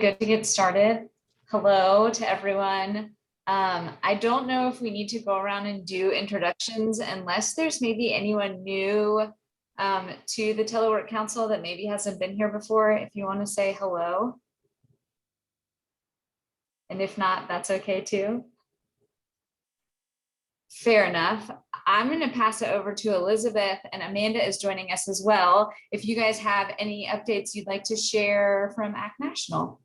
Good to get started. Hello to everyone. I don't know if we need to go around and do introductions unless there's maybe anyone new to the Telework Council that maybe hasn't been here before. If you want to say hello. And if not, that's okay too. Fair enough. I'm going to pass it over to Elizabeth, and Amanda is joining us as well. If you guys have any updates you'd like to share from ACT National.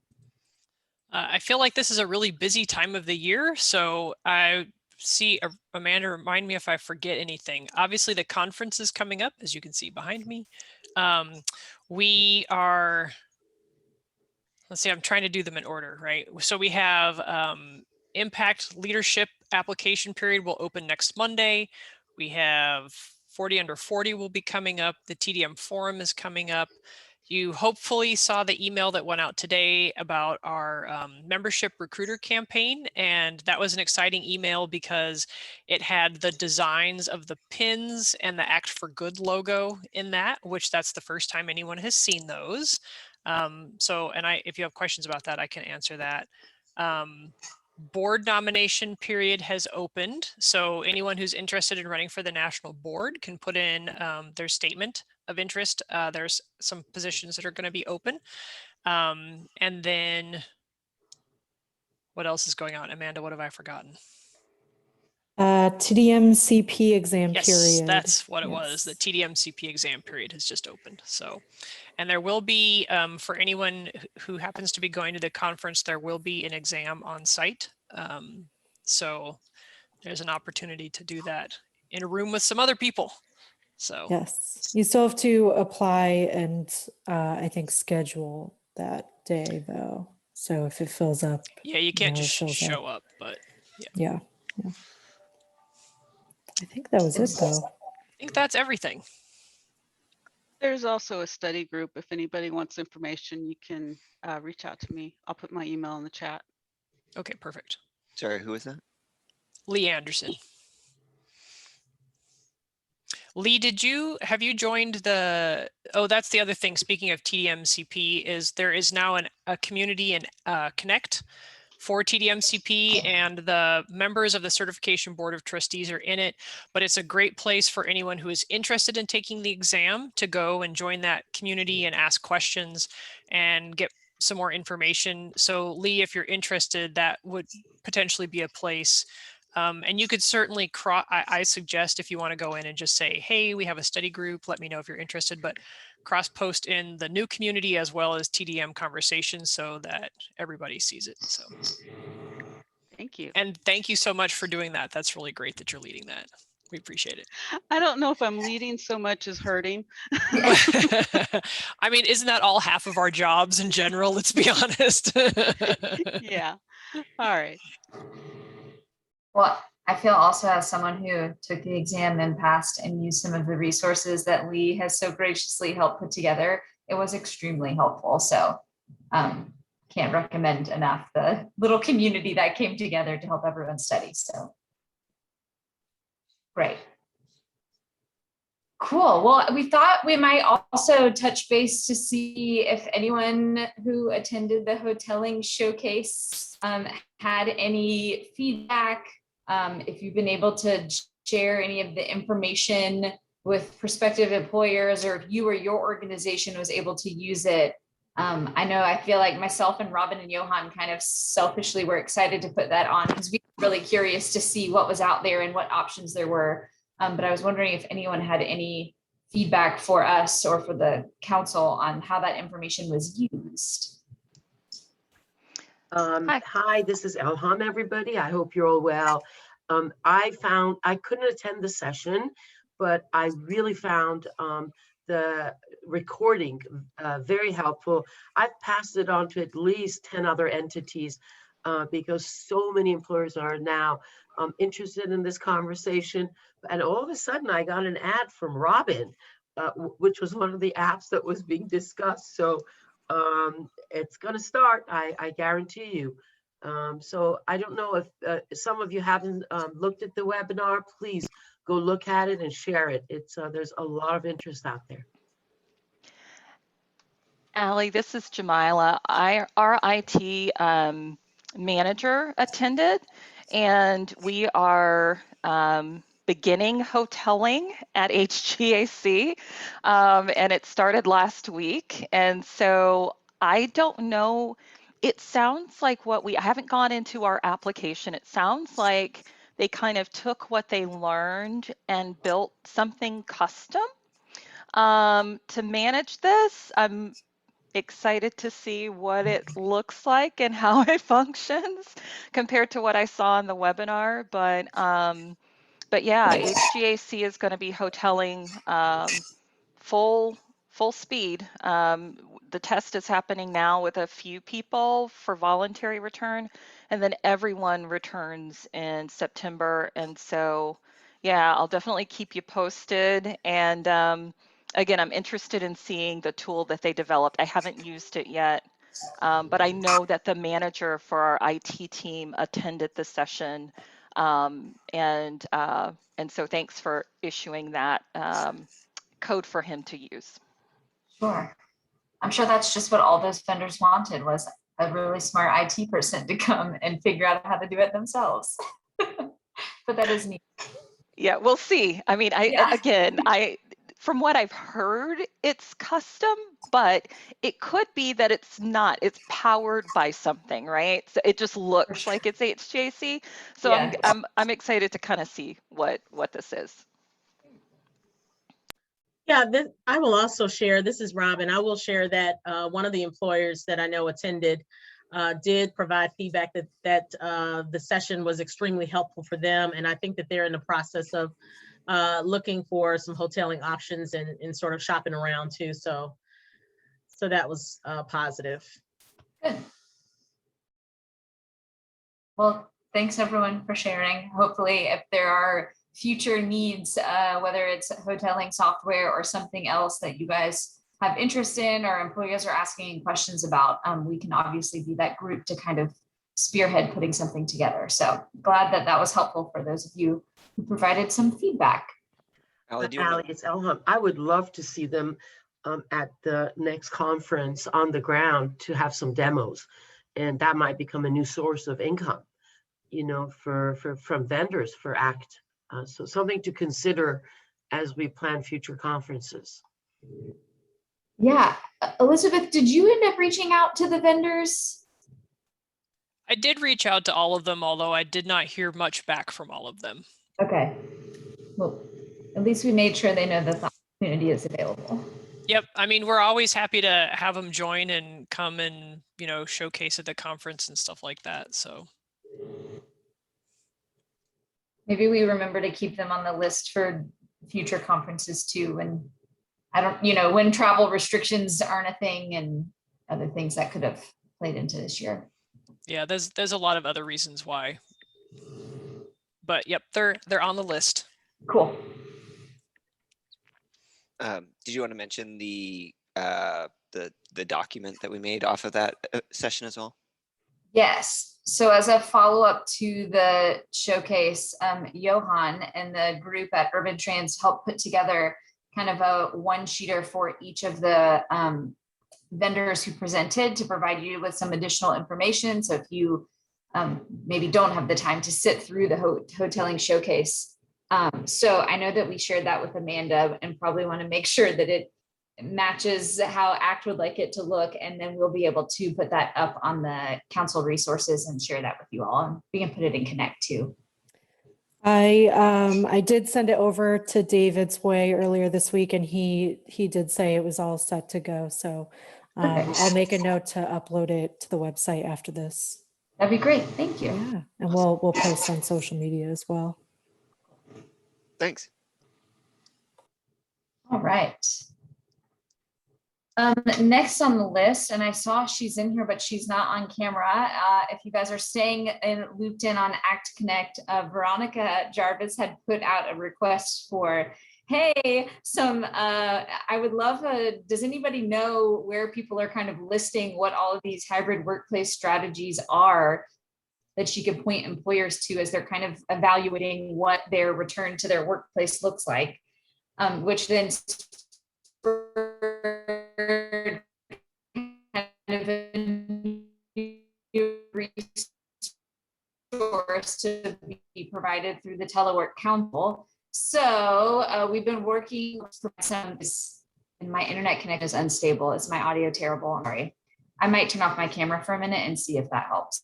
I feel like this is a really busy time of the year, so I see Amanda, remind me if I forget anything. Obviously, the conference is coming up, as you can see behind me. We are, let's see, I'm trying to do them in order, right? So we have Impact Leadership application period will open next Monday. We have 40 under 40 will be coming up. The TDM forum is coming up. You hopefully saw the email that went out today about our membership recruiter campaign, and that was an exciting email because it had the designs of the pins and the Act for Good logo in that, which that's the first time anyone has seen those. If you have questions about that, I can answer that. Board nomination period has opened, so anyone who's interested in running for the national board can put in their statement of interest. There's some positions that are going to be open. And then what else is going on? Amanda, what have I forgotten? TDM-CP exam yes, period. That's what it was. The TDM-CP exam period has just opened. So, and there will be, for anyone who happens to be going to the conference, there will be an exam on site. So there's an opportunity to do that in a room with some other people. So yes, you still have to apply and I think schedule that day though. So if it fills up, yeah, you can't just show up, but yeah. I think that was it though. I think that's everything. There's also a study group. If anybody wants information, you can reach out to me. I'll put my email in the chat. Okay, perfect. Sorry, who is that? Lee Anderson. Lee, have you joined the, oh, that's the other thing. Speaking of TDMCP, is there is now a community and Connect for TDMCP, and the members of the certification board of trustees are in it, but it's a great place for anyone who is interested in taking the exam to go and join that community and ask questions and get some more information. So Lee, if you're interested, that would potentially be a place. And you could certainly I suggest if you want to go in and just say, hey, we have a study group, let me know if you're interested, but cross post in the new community as well as TDM conversations so that everybody sees it. So thank you. And thank you so much for doing that. That's really great that you're leading that. We appreciate it. I don't know if I'm leading so much as hurting. I mean, isn't that all half of our jobs in general? Let's be honest. Yeah. All right. Well, I feel also as someone who took the exam and passed and used some of the resources that Lee has so graciously helped put together, it was extremely helpful. So can't recommend enough the little community that came together to help everyone study. So great. Cool. Well, we thought we might also touch base to see if anyone who attended the hoteling showcase had any feedback. If you've been able to share any of the information with prospective employers, or if you or your organization was able to use it. I know I feel like myself and Robin and Johan kind of selfishly were excited to put that on because we were really curious to see what was out there and what options there were. But I was wondering if anyone had any feedback for us or for the council on how that information was used. Hi, this is Elham, everybody. I hope you're all well. I couldn't attend the session, but I really found the recording very helpful. I've passed it on to at least 10 other entities because so many employers are now interested in this conversation. And all of a sudden I got an ad from Robin, which was one of the apps that was being discussed. So it's going to start, I guarantee you. So I don't know if some of you haven't looked at the webinar, please go look at it and share it. It's there's a lot of interest out there. Allie, this is Jamila. Our IT manager attended, and we are beginning hoteling at HGAC, and it started last week. And so I don't know, it sounds like I haven't gone into our application. It sounds like they kind of took what they learned and built something custom to manage this. I'm excited to see what it looks like and how it functions compared to what I saw in the webinar. But yeah, HGAC is going to be hoteling full speed. The test is happening now with a few people for voluntary return, and then everyone returns in September. And so, yeah, I'll definitely keep you posted. And again, I'm interested in seeing the tool that they developed. I haven't used it yet, but I know that the manager for our IT team attended the session, and so thanks for issuing that code for him to use. Sure. I'm sure that's just what all those vendors wanted, was a really smart IT person to come and figure out how to do it themselves. But that is neat. Yeah, we'll see. I mean, from what I've heard, it's custom, but it could be that it's not. It's powered by something, right? So it just looks sure. like it's HGAC. So Yeah. I'm excited to kind of see what this is. Yeah, I will also share, this is Robin, I will share that one of the employers that I know attended did provide feedback that the session was extremely helpful for them. And I think that they're in the process of looking for some hoteling options and sort of shopping around too. So that was positive. Good. Well, thanks everyone for sharing. Hopefully, if there are future needs, whether it's hoteling software or something else that you guys have interest in or employers are asking questions about, we can obviously be that group to kind of spearhead putting something together. So glad that was helpful for those of you who provided some feedback. Allie, it's Elham. I would love to see them at the next conference on the ground to have some demos, and that might become a new source of income, from vendors for ACT. So something to consider as we plan future conferences. Yeah, Elizabeth, did you end up reaching out to the vendors? I did reach out to all of them, although I did not hear much back from all of them. Okay, well, at least we made sure they know that the opportunity is available. Yep. I mean, we're always happy to have them join and come and, showcase at the conference and stuff like that. So maybe we remember to keep them on the list for future conferences too. And I don't, when travel restrictions aren't a thing and other things that could have played into this year. Yeah, there's a lot of other reasons why. But yep, they're on the list. Cool. Did you want to mention the document that we made off of that session as well? Yes. So as a follow-up to the showcase, Johan and the group at Urban Trans helped put together kind of a one-sheeter for each of the vendors who presented to provide you with some additional information. So if you maybe don't have the time to sit through the hoteling showcase. So I know that we shared that with Amanda and probably want to make sure that it matches how ACT would like it to look. And then we'll be able to put that up on the council resources and share that with you all. And we can put it in Connect too. I did send it over to David's way earlier this week, and he did say it was all set to go. So I'll make a note to upload it to the website after this. That'd be great. Thank you. Yeah, and we'll post on social media as well. Thanks. All right. Next on the list, and I saw she's in here, but she's not on camera. If you guys are staying looped in on ACT Connect, Veronica Jarvis had put out a request for, hey, I would love does anybody know where people are kind of listing what all of these hybrid workplace strategies are that she could point employers to as they're kind of evaluating what their return to their workplace looks like, which then resource to be provided through the Telework Council. So we've been working for some, and my internet connection is unstable. Is my audio terrible? I'm sorry. I might turn off my camera for a minute and see if that helps.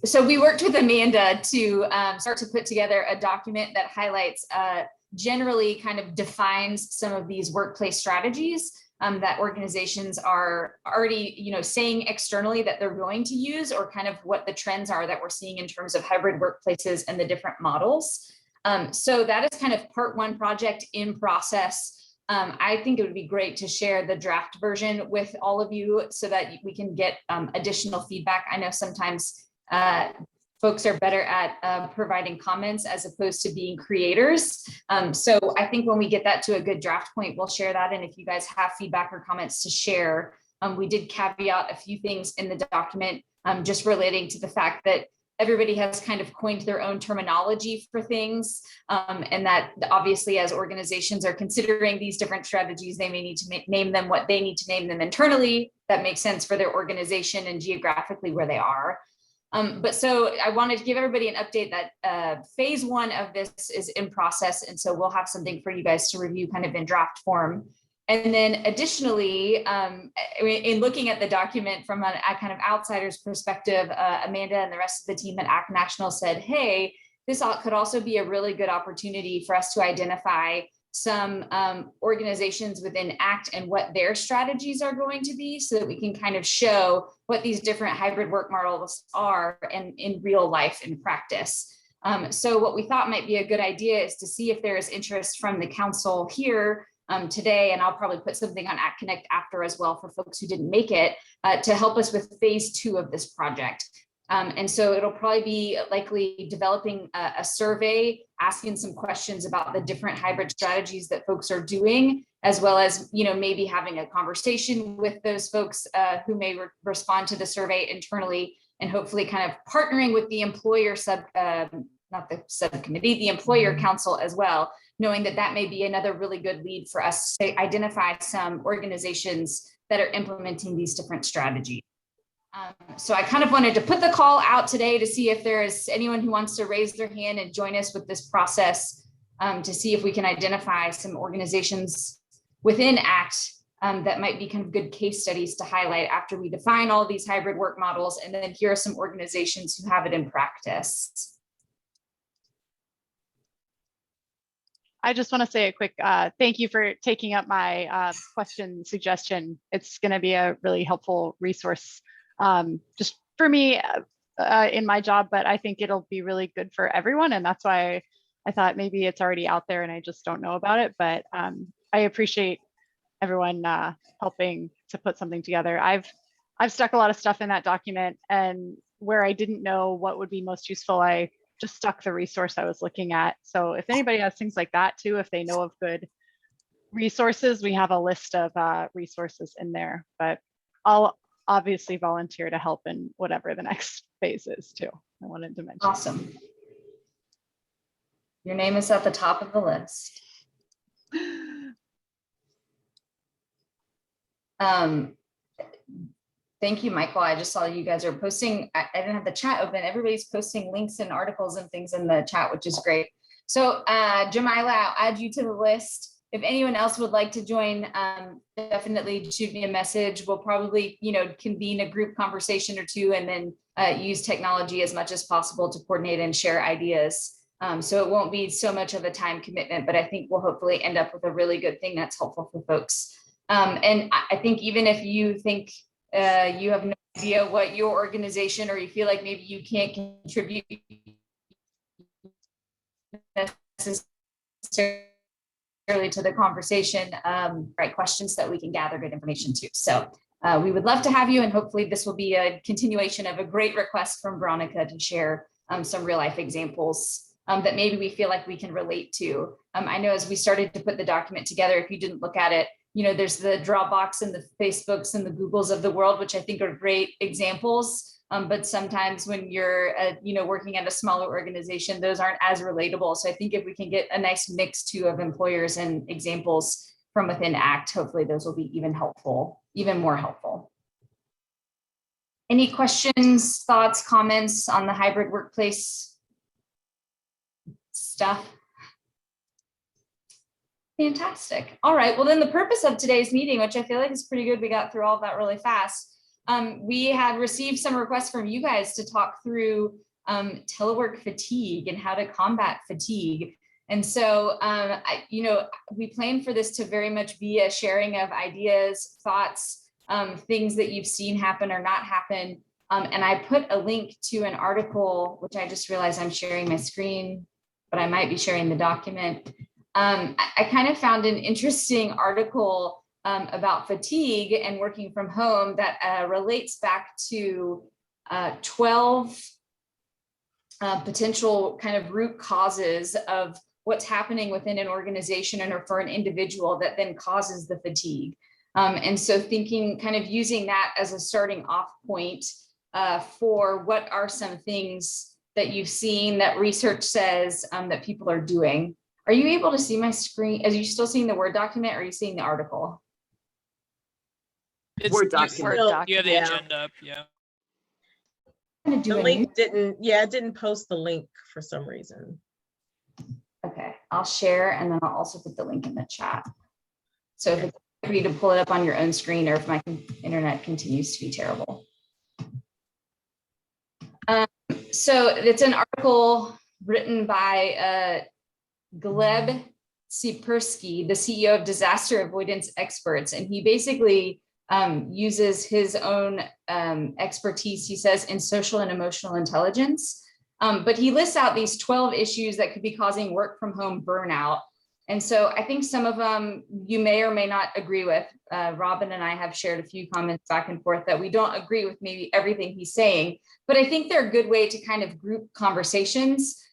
So we worked with Amanda to start to put together a document that highlights, generally kind of defines some of these workplace strategies that organizations are already, saying externally that they're going to use, or kind of what the trends are that we're seeing in terms of hybrid workplaces and the different models. So that is kind of part one project in process. I think it would be great to share the draft version with all of you so that we can get additional feedback. I know sometimes folks are better at providing comments as opposed to being creators. So I think when we get that to a good draft point, we'll share that. And if you guys have feedback or comments to share, we did caveat a few things in the document just relating to the fact that everybody has kind of coined their own terminology for things. And that obviously as organizations are considering these different strategies, they may need to name them what they need to name them internally. That makes sense for their organization and geographically where they are. But so I wanted to give everybody an update that phase one of this is in process. And so we'll have something for you guys to review kind of in draft form. And then additionally, in looking at the document from a kind of outsider's perspective, Amanda and the rest of the team at ACT National said, hey, this could also be a really good opportunity for us to identify some organizations within ACT and what their strategies are going to be, so that we can kind of show what these different hybrid work models are and in real life in practice. So what we thought might be a good idea is to see if there is interest from the council here today, and I'll probably put something on ACT Connect after as well for folks who didn't make it, to help us with phase two of this project. And so it'll probably be likely developing a survey, asking some questions about the different hybrid strategies that folks are doing, as well as, maybe having a conversation with those folks who may respond to the survey internally, and hopefully kind of partnering with the employer not the subcommittee, the employer council as well, knowing that that may be another really good lead for us to identify some organizations that are implementing these different strategies. So I kind of wanted to put the call out today to see if there is anyone who wants to raise their hand and join us with this process, to see if we can identify some organizations within ACT that might be kind of good case studies to highlight after we define all these hybrid work models. And then here are some organizations who have it in practice. I just want to say a quick thank you for taking up my question suggestion. It's going to be a really helpful resource just for me in my job, but I think it'll be really good for everyone. And that's why I thought maybe it's already out there and I just don't know about it. But I appreciate everyone helping to put something together. I've stuck a lot of stuff in that document, and where I didn't know what would be most useful, I just stuck the resource I was looking at. So if anybody has things like that too, if they know of good resources, we have a list of resources in there, but I'll obviously volunteer to help in whatever the next phase is too. I wanted to mention. Awesome. Your name is at the top of the list. Thank you, Michael. I just saw you guys are posting. I didn't have the chat open. Everybody's posting links and articles and things in the chat, which is great. So Jamila, I'll add you to the list. If anyone else would like to join, definitely shoot me a message. We'll probably, convene a group conversation or two, and then use technology as much as possible to coordinate and share ideas. So it won't be so much of a time commitment, but I think we'll hopefully end up with a really good thing that's helpful for folks. And I think even if you think you have no idea what your organization, or you feel like maybe you can't contribute necessarily to the conversation, right questions that we can gather good information to. So we would love to have you, and hopefully this will be a continuation of a great request from Veronica to share some real life examples that maybe we feel like we can relate to. I know as we started to put the document together, if you didn't look at it, there's the Dropbox and the Facebooks and the Googles of the world, which I think are great examples. But sometimes when you're, working at a smaller organization, those aren't as relatable. So I think if we can get a nice mix too of employers and examples from within ACT, hopefully those will be even more helpful. Any questions, thoughts, comments on the hybrid workplace stuff? Fantastic. All right. Well, then the purpose of today's meeting, which I feel like is pretty good, we got through all of that really fast. We had received some requests from you guys to talk through telework fatigue and how to combat fatigue. And so, we plan for this to very much be a sharing of ideas, thoughts, things that you've seen happen or not happen. And I put a link to an article, which I just realized I'm sharing my screen, but I might be sharing the document. I kind of found an interesting article about fatigue and working from home that relates back to 12 potential kind of root causes of what's happening within an organization or for an individual that then causes the fatigue. And so thinking, kind of using that as a starting off point for what are some things that you've seen that research says that people are doing. Are you able to see my screen? Are you still seeing the Word document or are you seeing the article? It's Word you- document. You have the Yeah. agenda up, yeah. The link didn't, it didn't post the link for some reason. Okay, I'll share and then I'll also put the link in the chat. So if it's for you to pull it up on your own screen or if my internet continues to be terrible. So it's an article written by Gleb Sipersky, the CEO of Disaster Avoidance Experts, and he basically uses his own expertise, he says, in social and emotional intelligence. But he lists out these 12 issues that could be causing work from home burnout. And so I think some of them you may or may not agree with. Robin and I have shared a few comments back and forth that we don't agree with maybe everything he's saying, but I think they're a good way to kind of group conversations.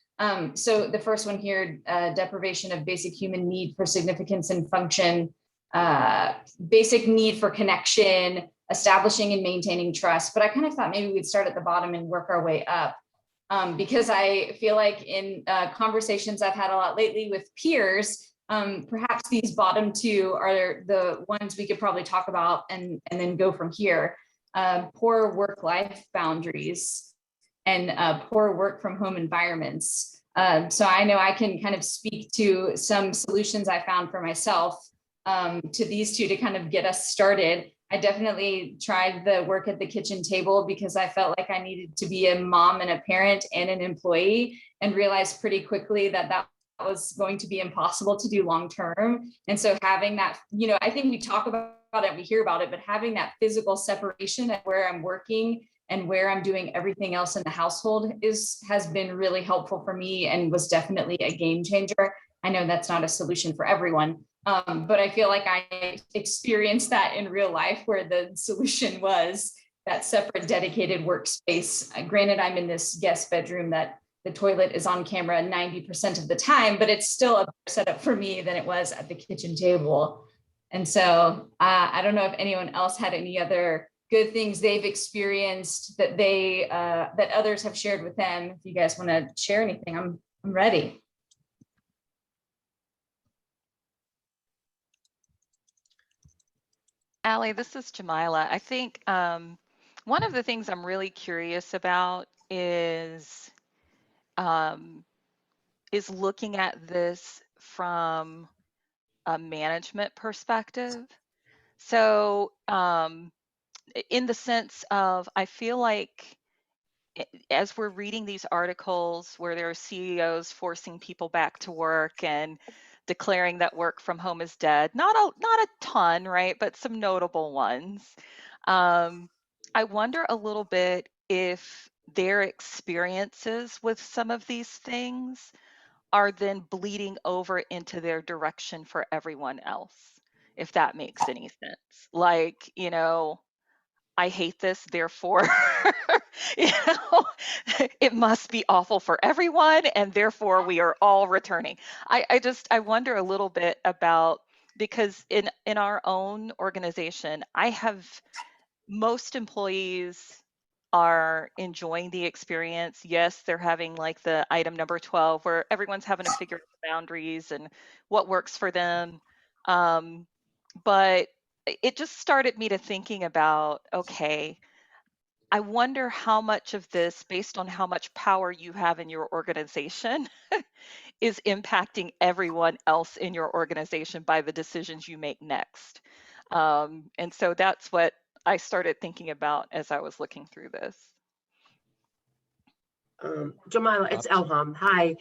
So the first one here, deprivation of basic human need for significance and function, basic need for connection, establishing and maintaining trust. But I kind of thought maybe we'd start at the bottom and work our way up. Because I feel like in conversations I've had a lot lately with peers, perhaps these bottom two are the ones we could probably talk about and then go from here. Poor work-life boundaries and poor work from home environments. So I know I can kind of speak to some solutions I found for myself to these two to kind of get us started. I definitely tried the work at the kitchen table because I felt like I needed to be a mom and a parent and an employee, and realized pretty quickly that that was going to be impossible to do long term. And so having that, I think we talk about it, we hear about it, but having that physical separation of where I'm working and where I'm doing everything else in the household has been really helpful for me and was definitely a game changer. I know that's not a solution for everyone, but I feel like I experienced that in real life where the solution was that separate dedicated workspace. Granted, I'm in this guest bedroom that the toilet is on camera 90% of the time, but it's still a better setup for me than it was at the kitchen table. And so I don't know if anyone else had any other good things they've experienced that that others have shared with them. If you guys want to share anything, I'm ready. Allie, this is Jamila. I think one of the things I'm really curious about is looking at this from a management perspective. So in the sense of, I feel like as we're reading these articles where there are CEOs forcing people back to work and declaring that work from home is dead, not a ton, right? But some notable ones. I wonder a little bit if their experiences with some of these things are then bleeding over into their direction for everyone else, if that makes any sense. Like, I hate this, therefore, it must be awful for everyone, and therefore we are all returning. I wonder a little bit about, because in our own organization, most employees are enjoying the experience. Yes, they're having like the item number 12 where everyone's having to figure out the boundaries and what works for them. But it just started me to thinking about, okay, I wonder how much of this, based on how much power you have in your organization, is impacting everyone else in your organization by the decisions you make next. And so that's what I started thinking about as I was looking through this. Jamila, it's Elham. Hi.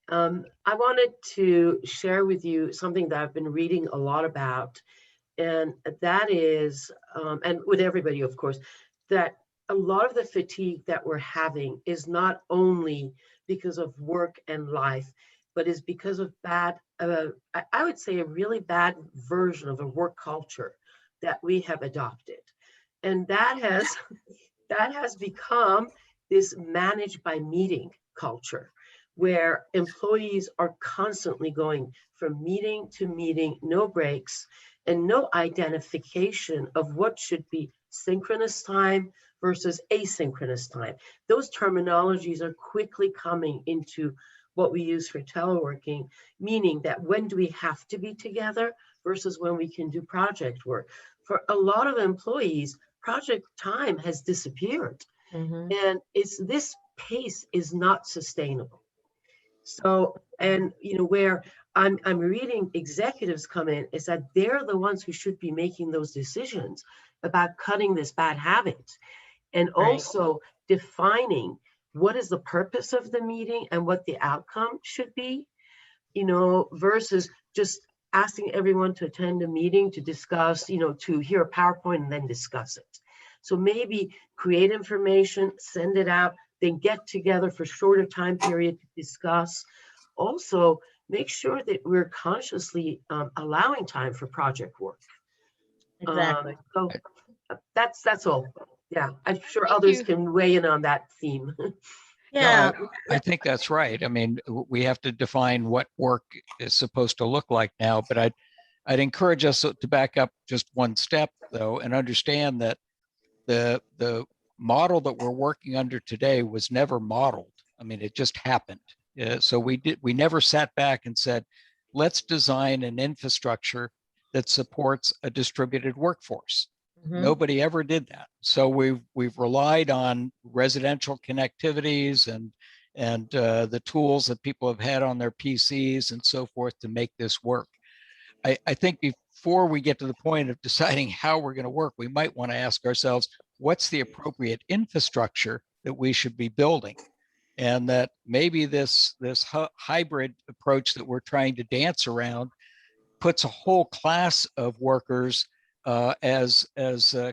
I wanted to share with you something that I've been reading a lot about, and that is, and with everybody, of course, that a lot of the fatigue that we're having is not only because of work and life, but is because of bad, I would say a really bad version of a work culture that we have adopted. And that has become this managed by meeting culture, where employees are constantly going from meeting to meeting, no breaks, and no identification of what should be synchronous time versus asynchronous time. Those terminologies are quickly coming into what we use for teleworking, meaning that when do we have to be together versus when we can do project work. For a lot of employees, project time has disappeared. And it's this pace is not sustainable. So, and where I'm reading executives come in is that they're the ones who should be making those decisions about cutting this bad habit, and also defining what is the purpose of the meeting and what the outcome should be, versus just asking everyone to attend a meeting to discuss, to hear a PowerPoint and then discuss it. So maybe create information, send it out, then get together for shorter time period to discuss. Also, make sure that we're consciously allowing time for project work. Exactly. So that's all. Yeah, I'm sure Thank others you. can weigh in on that theme. Yeah. I think that's right. I mean, we have to define what work is supposed to look like now, but I'd encourage us to back up just one step though, and understand that the model that we're working under today was never modeled. I mean, it just happened. So we never sat back and said, let's design an infrastructure that supports a distributed workforce. Nobody ever did that. So we've relied on residential connectivities and the tools that people have had on their PCs and so forth to make this work. I think before we get to the point of deciding how we're going to work, we might want to ask ourselves, what's the appropriate infrastructure that we should be building? And that maybe this hybrid approach that we're trying to dance around puts a whole class of workers as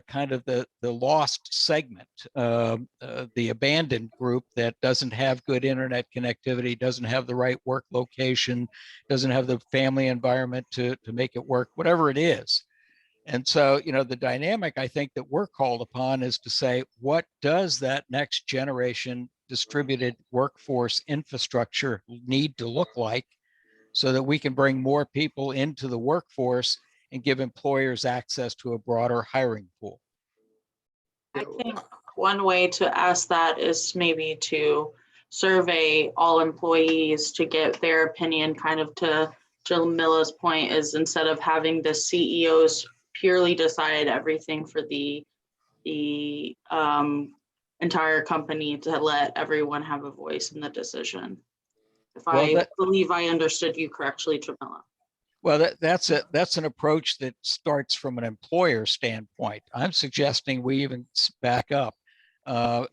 kind of the lost segment, the abandoned group that doesn't have good internet connectivity, doesn't have the right work location, doesn't have the family environment to make it work, whatever it is. And so, the dynamic I think that we're called upon is to say, what does that next generation distributed workforce infrastructure need to look like so that we can bring more people into the workforce and give employers access to a broader hiring pool? I think one way to ask that is maybe to survey all employees to get their opinion, kind of to Jamila's point, is instead of having the CEOs purely decide everything for the entire company, to let everyone have a voice in the decision. If I believe I understood you correctly, Jamila. Well, that's an approach that starts from an employer standpoint. I'm suggesting we even back up.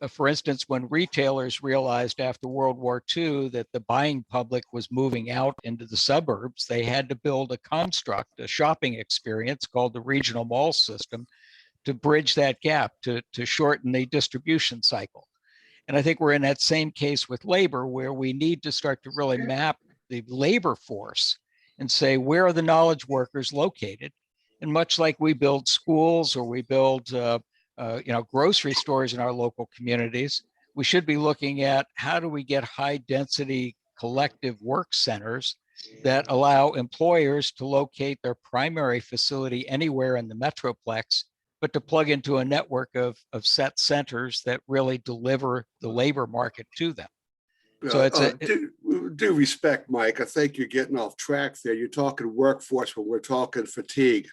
For instance, when retailers realized after World War II that the buying public was moving out into the suburbs, they had to build a construct, a shopping experience called the regional mall system to bridge that gap, to shorten the distribution cycle. And I think we're in that same case with labor, where we need to start to really map the labor force and say, where are the knowledge workers located? And much like we build schools or we build grocery stores in our local communities, we should be looking at how do we get high density collective work centers that allow employers to locate their primary facility anywhere in the Metroplex, but to plug into a network of set centers that really deliver the labor market to them. So it's due respect, Mike, I think you're getting off track there. You're talking workforce, but we're talking fatigue.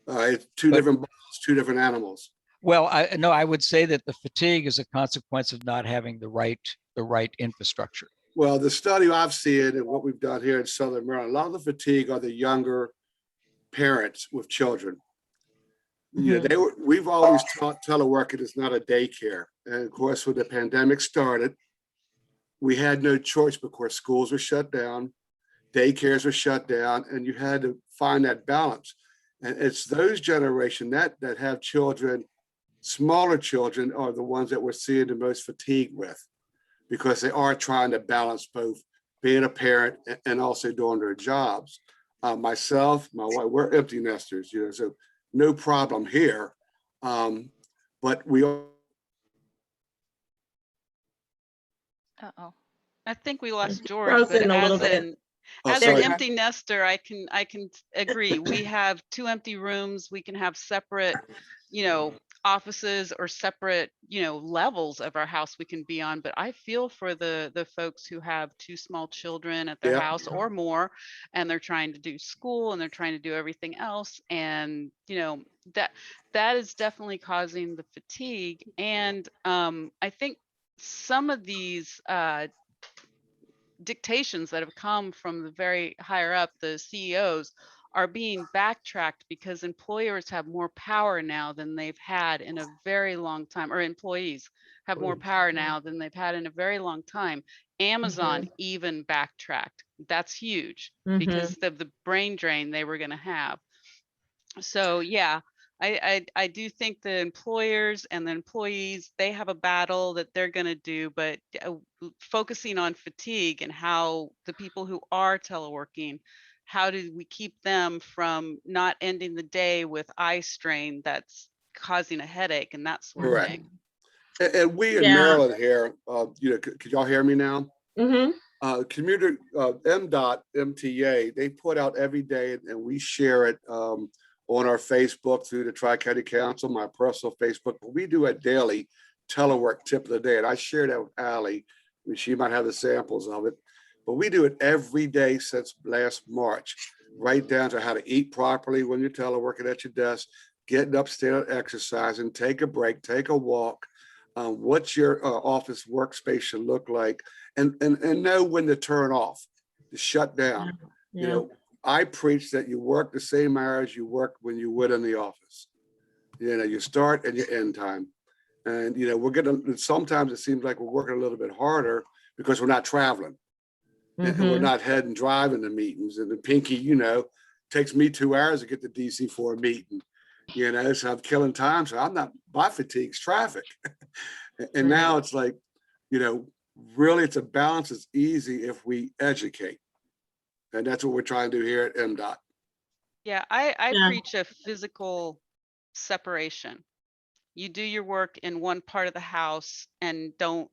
It's two different animals. Well, I would say that the fatigue is a consequence of not having the right infrastructure. Well, the study I've seen and what we've done here in Southern Maryland, a lot of the fatigue are the younger parents with children. You know, we've always taught teleworking is not a daycare. And of course, when the pandemic started, we had no choice because schools were shut down, daycares were shut down, and you had to find that balance. And it's those generation that have children, smaller children, are the ones that we're seeing the most fatigue with, because they are trying to balance both being a parent and also doing their jobs. Myself, my wife, we're empty nesters, you know, so no problem here. But we are. Uh-oh. I think we lost George, but Frozen a little bit. as There an we are. empty nester, I can agree. We have 2 empty rooms. We can have separate, you know, offices or separate, you know, levels of our house we can be on. But I feel for the folks who have 2 small children at their Yeah. house or more, and they're trying to do school and they're trying to do everything else. And, you know, that is definitely causing the fatigue. And I think some of these dictations that have come from the very higher up, the CEOs, are being backtracked because employers have more power now than they've had in a very long time, or employees have more power now than they've had in a very long time. Amazon even backtracked. That's huge because of the brain drain they were going to have. So yeah, I do think the employers and the employees, they have a battle that they're going to do, but focusing on fatigue and how the people who are teleworking, how do we keep them from not ending the day with eye strain that's causing a headache and that sort of Correct. thing. And we in Maryland here, you know, could y'all hear me now? Commuter MDOT MTA, they put out every day, and we share it on our Facebook through the Tri-County Council, my personal Facebook. But we do a daily telework tip of the day, and I share that with Allie. I mean, she might have the samples of it, but we do it every day since last March, right down to how to eat properly when you're teleworking at your desk, getting up, standing, exercising, take a break, take a walk. What's your office workspace should look like, and know when to turn off, to shut down. You know, I preach that you work the same hours you work when you would in the office. You know, you start and you end time. And, you know, we're getting, sometimes it seems like we're working a little bit harder because we're not traveling. And we're not heading driving to meetings. And the Pinky, you know, takes me 2 hours to get to DC for a meeting. You know, so I'm killing time. So I'm not, my fatigue's traffic. And now it's like, you know, really it's a balance. It's easy if we educate. And that's what we're trying to do here at MDOT. Yeah, I preach a physical separation. You do your work in one part of the house and don't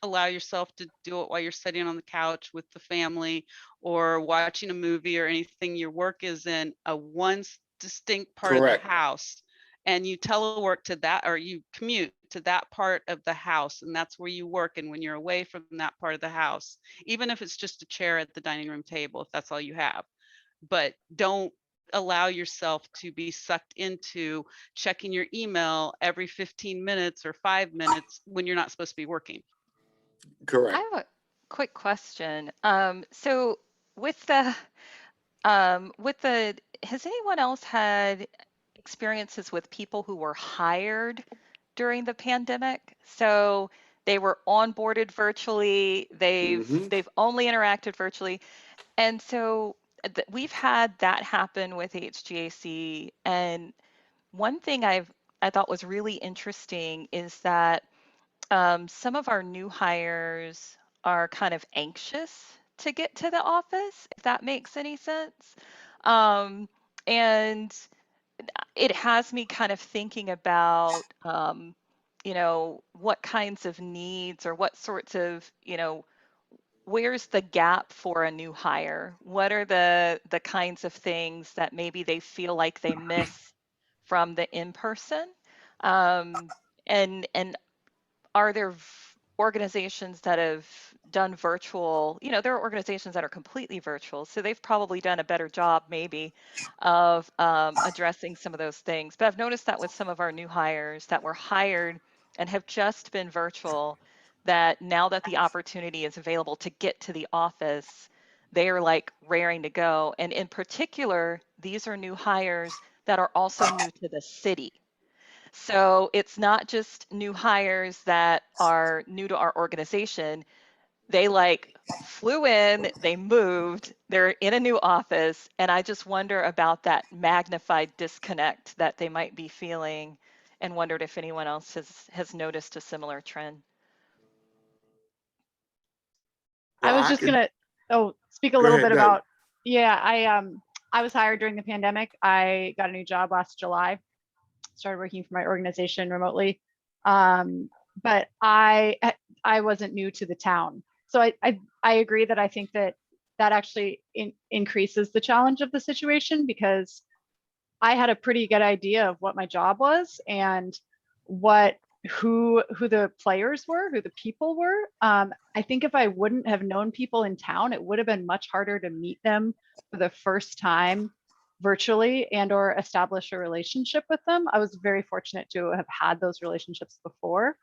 allow yourself to do it while you're sitting on the couch with the family or watching a movie or anything. Your work is in a one distinct part of the house, and you telework to that, or you commute to that part of the house, and that's where you work. And when you're away from that part of the house, even if it's just a chair at the dining room table, if that's all you have, but don't allow yourself to be sucked into checking your email every 15 minutes or 5 minutes when you're not supposed to be working. Correct. I have a quick question. So with the, has anyone else had experiences with people who were hired during the pandemic? So they were onboarded virtually, they've only interacted virtually. And so we've had that happen with HGAC. And one thing I thought was really interesting is that some of our new hires are kind of anxious to get to the office, if that makes any sense. And it has me kind of thinking about, you know, what kinds of needs or what sorts of, you know, where's the gap for a new hire? What are the kinds of things that maybe they feel like they miss from the in-person? And are there organizations that have done virtual, there are organizations that are completely virtual, so they've probably done a better job maybe of addressing some of those things. But I've noticed that with some of our new hires that were hired and have just been virtual, that now that the opportunity is available to get to the office, they are like raring to go. And in particular, these are new hires that are also new to the city. So it's not just new hires that are new to our organization. They like flew in, they moved, they're in a new office. And I just wonder about that magnified disconnect that they might be feeling, and wondered if anyone else has noticed a similar trend. I was just gonna speak a little bit about, I was hired during the pandemic. I got a new job last July, started working for my organization remotely. But I wasn't new to the town. So I agree that I think that actually increases the challenge of the situation, because I had a pretty good idea of what my job was and who the players were, who the people were. I think if I wouldn't have known people in town, it would have been much harder to meet them for the first time virtually and or establish a relationship with them. I was very fortunate to have had those relationships before.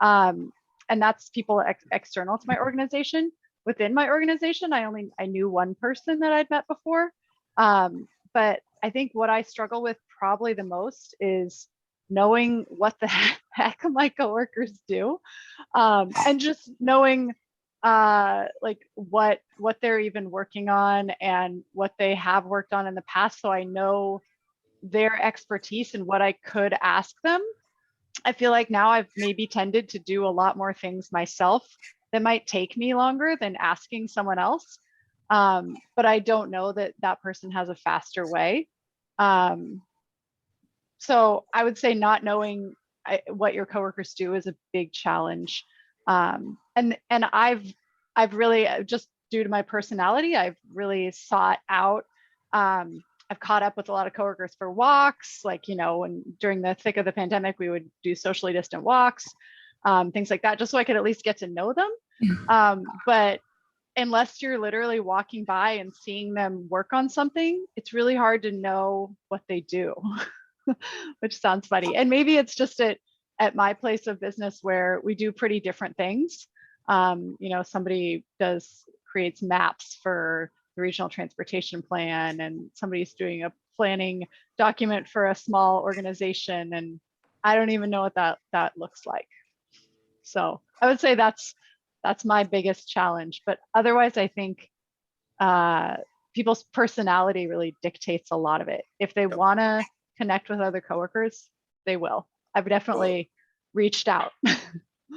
And that's people external to my organization. Within my organization, I knew one person that I'd met before. But I think what I struggle with probably the most is knowing what the heck my coworkers do, and just knowing like what they're even working on and what they have worked on in the past, so I know their expertise and what I could ask them. I feel like now I've maybe tended to do a lot more things myself that might take me longer than asking someone else. But I don't know that that person has a faster way. So I would say not knowing what your coworkers do is a big challenge. And I've really, just due to my personality, I've really sought out, I've caught up with a lot of coworkers for walks, like, when during the thick of the pandemic, we would do socially distant walks, things like that, just so I could at least get to know them. But unless you're literally walking by and seeing them work on something, it's really hard to know what they do, which sounds funny. And maybe it's just at my place of business where we do pretty different things. Somebody creates maps for the regional transportation plan, and somebody's doing a planning document for a small organization, and I don't even know what that looks like. So I would say that's my biggest challenge. But otherwise, I think people's personality really dictates a lot of it. If they want to connect with other coworkers, they will. I've definitely reached out.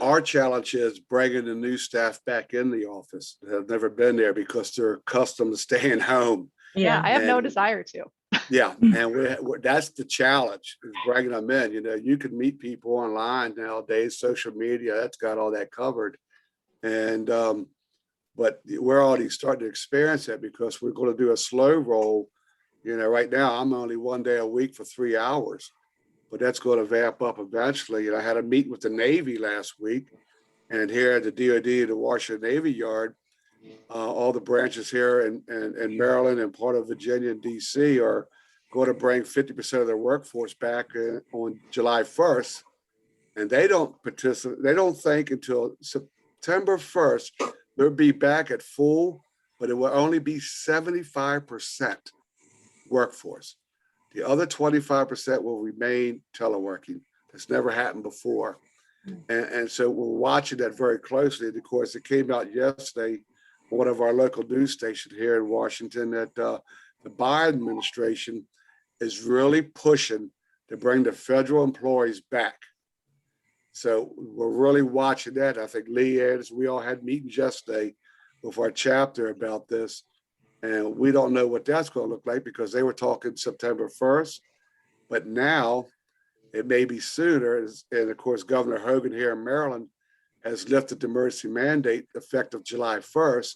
Our challenge is bringing the new staff back in the office that have never been there because they're accustomed to staying home. Yeah, I have no desire to. Yeah, and that's the challenge, is bringing them in. You can meet people online nowadays, social media, that's got all that covered. And but we're already starting to experience that because we're going to do a slow roll. Right now I'm only 1 day a week for 3 hours, but that's going to vamp up eventually. And I had a meeting with the Navy last week, and here at the DoD, the Washington Navy Yard, all the branches here in Maryland and part of Virginia and DC are going to bring 50% of their workforce back on July 1st. And they don't participate. They don't think until September 1st, they'll be back at full, but it will only be 75% workforce. The other 25% will remain teleworking. That's never happened before. And so we're watching that very closely. And of course, it came out yesterday on one of our local news stations here in Washington that the Biden administration is really pushing to bring the federal employees back. So we're really watching that. I think Lee and we all had meetings yesterday with our chapter about this. And we don't know what that's going to look like because they were talking September 1st. But now it may be sooner. And of course, Governor Hogan here in Maryland has lifted the emergency mandate effective July 1st.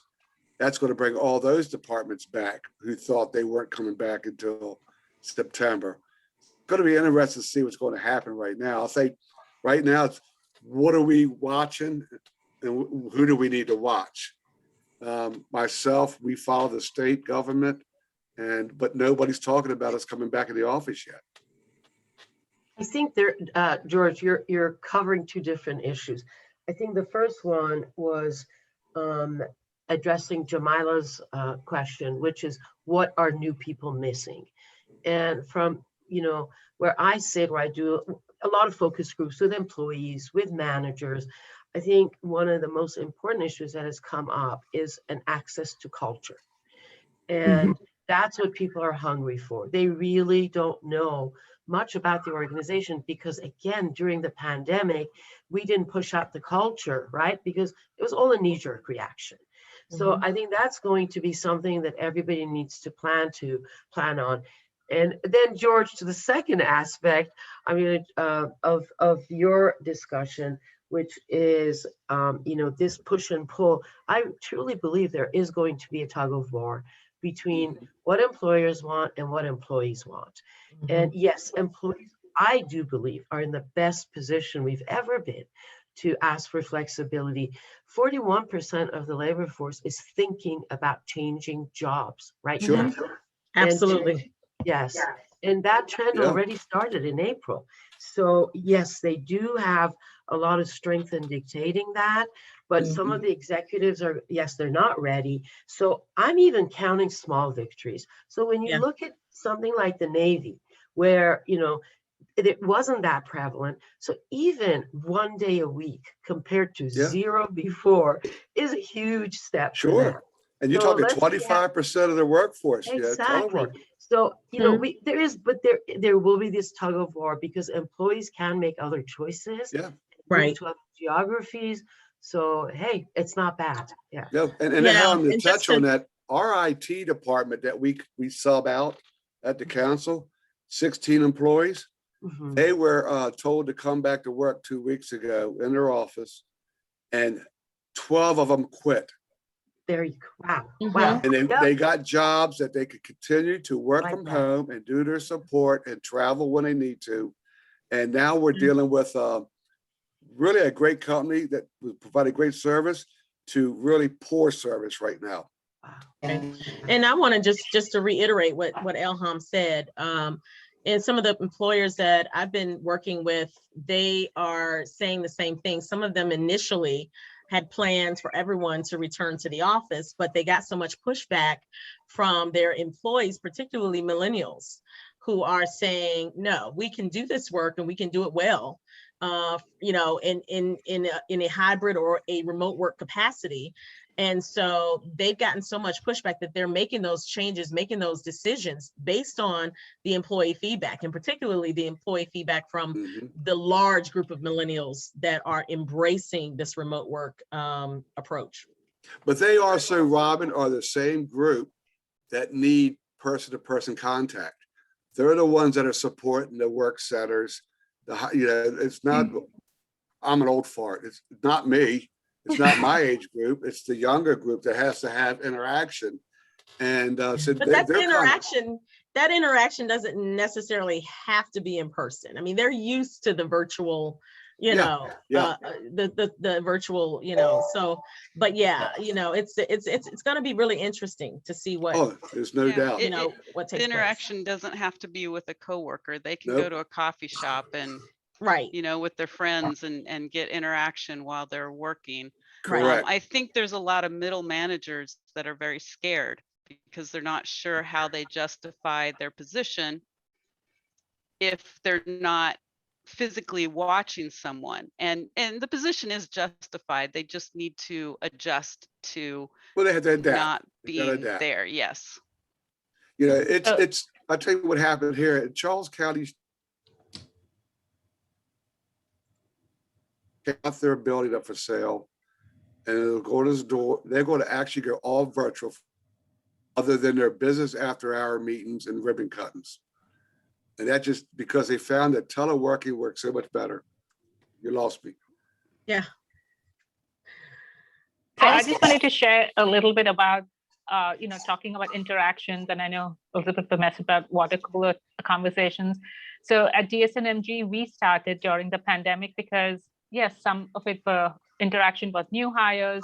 That's going to bring all those departments back who thought they weren't coming back until September. It's going to be interesting to see what's going to happen right now. I'll say right now, it's what are we watching? and who do we need to watch? Myself, we follow the state government, but nobody's talking about us coming back in the office yet. I think there, George, you're covering two different issues. I think the first one was addressing Jamila's question, which is what are new people missing? And from, where I sit, where I do a lot of focus groups with employees, with managers, I think one of the most important issues that has come up is an access to culture. And that's what people are hungry for. They really don't know much about the organization because, again, during the pandemic, we didn't push out the culture, right? Because it was all a knee-jerk reaction. So I think that's going to be something that everybody needs to plan on. And then, George, to the second aspect, I mean, of your discussion, which is, this push and pull. I truly believe there is going to be a tug of war between what employers want and what employees want. And yes, employees, I do believe, are in the best position we've ever been to ask for flexibility. 41% of the labor force is thinking about changing jobs right now. Absolutely. Yes. And that trend already started in April. So yes, they do have a lot of strength in dictating that, but some of the executives are, yes, they're not ready. So I'm even counting small victories. So when you look at something like the Navy, where, it wasn't that prevalent. So even 1 day a week compared to 0 before is a huge step. Sure. And you're talking 25% of the workforce. Exactly. Telework. So, there will be this tug of war because employees can make other choices. Right. To other geographies. So, hey, it's not bad. Yeah. No, and to touch on that, our IT department that we sub out at the council, 16 employees, they were told to come back to work 2 weeks ago in their office, and 12 of them quit. There you go. Wow. And they got jobs that they could continue to work from home and do their support and travel when they need to. And now we're dealing with really a great company that provided great service to really poor service right now. And I want to just to reiterate what Elham said. And some of the employers that I've been working with, they are saying the same thing. Some of them initially had plans for everyone to return to the office, but they got so much pushback from their employees, particularly millennials, who are saying, no, we can do this work and we can do it well, in a hybrid or a remote work capacity. And so they've gotten so much pushback that they're making those changes, making those decisions based on the employee feedback, and particularly the employee feedback from the large group of millennials that are embracing this remote work approach. But they also, Robin, are the same group that need person-to-person contact. They're the ones that are supporting the work centers. It's not, I'm an old fart. It's not me. It's not my age group. It's the younger group that has to have interaction. And but that interaction doesn't necessarily have to be in person. I mean, they're used to the virtual, the virtual, so, but it's going to be really interesting to see what. Oh, there's no doubt. What takes the interaction doesn't have to be with a coworker. They can go to a coffee shop and with their friends and get interaction while they're working. Correct. I think there's a lot of middle managers that are very scared because they're not sure how they justify their position if they're not physically watching someone, and the position is justified. They just need to adjust to they have to adapt. Not being there. Yes. It's I'll tell you what happened here in Charles County. Got their building up for sale, and it'll go to this door. They're going to actually go all virtual, other than their business after-hour meetings and ribbon cuttings. And that just because they found that teleworking works so much better. You lost me. Yeah. So I just wanted to share a little bit about, talking about interactions. And I know Elizabeth messed about water cooler conversations. So at DSNMG, we started during the pandemic because, yes, some of it were interaction with new hires.